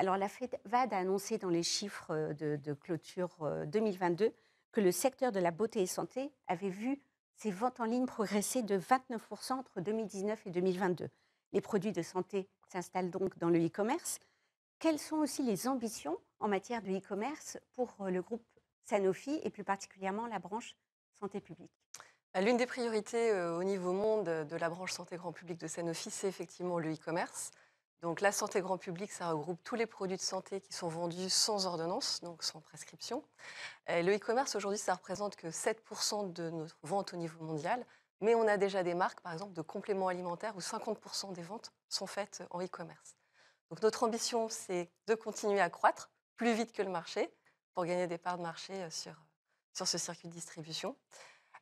Alors la FEVAD a annoncé dans les chiffres de clôture 2022 que le secteur de la beauté et santé avait vu ses ventes en ligne progresser de 29% entre 2019 et 2022. Les produits de santé s'installent donc dans le e-commerce. Quelles sont aussi les ambitions en matière de e-commerce pour le groupe Sanofi et plus particulièrement la branche santé publique? L'une des priorités au niveau monde de la branche santé grand public de Sanofi, c'est effectivement le e-commerce. Donc la santé grand public, ça regroupe tous les produits de santé qui sont vendus sans ordonnance, donc sans prescription. Et le e-commerce, aujourd'hui, ça représente que 7% de notre vente au niveau mondial, mais on a déjà des marques, par exemple, de compléments alimentaires où 50% des ventes sont faites en e-commerce. Donc notre ambition, c'est de continuer à croître plus vite que le marché pour gagner des parts de marché sur ce circuit de distribution.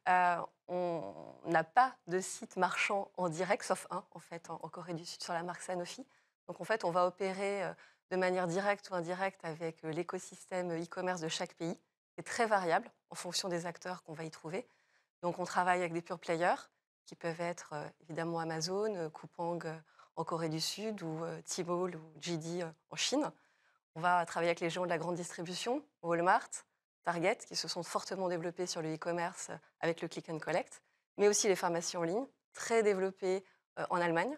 On n'a pas de site marchand en direct, sauf un, en fait, en Corée du Sud, sur la marque Sanofi. Donc, en fait, on va opérer de manière directe ou indirecte avec l'écosystème e-commerce de chaque pays. C'est très variable en fonction des acteurs qu'on va y trouver. Donc, on travaille avec des pure players qui peuvent être évidemment Amazon, Coupang en Corée du Sud ou Tmall ou JD en Chine. On va travailler avec les géants de la grande distribution, Walmart, Target, qui se sont fortement développés sur le e-commerce avec le click and collect, mais aussi les pharmacies en ligne, très développées en Allemagne,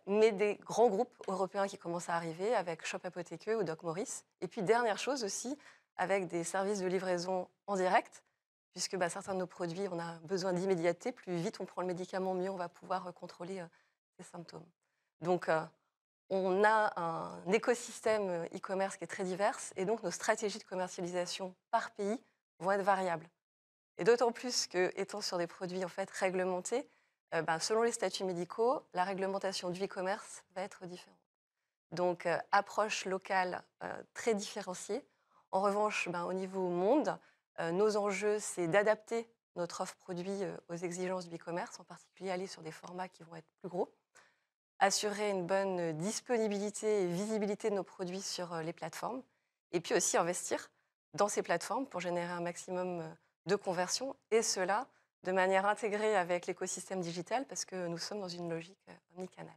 mais des grands groupes européens qui commencent à arriver avec Shop Apotheke ou Doc Morris. Et puis, dernière chose aussi, avec des services de livraison en direct, puisque certains de nos produits, on a besoin d'immédiateté. Plus vite on prend le médicament, mieux on va pouvoir contrôler ces symptômes. Donc, on a un écosystème e-commerce qui est très divers et donc nos stratégies de commercialisation par pays vont être variables. Et d'autant plus que, étant sur des produits en fait réglementés, selon les statuts médicaux, la réglementation du e-commerce va être différente. Donc, approche locale très différenciée. En revanche, au niveau monde, nos enjeux, c'est d'adapter notre offre produit aux exigences du e-commerce, en particulier aller sur des formats qui vont être plus gros, assurer une bonne disponibilité et visibilité de nos produits sur les plateformes, et puis aussi investir dans ces plateformes pour générer un maximum de conversions, et cela de manière intégrée avec l'écosystème digital, parce que nous sommes dans une logique omnicanale.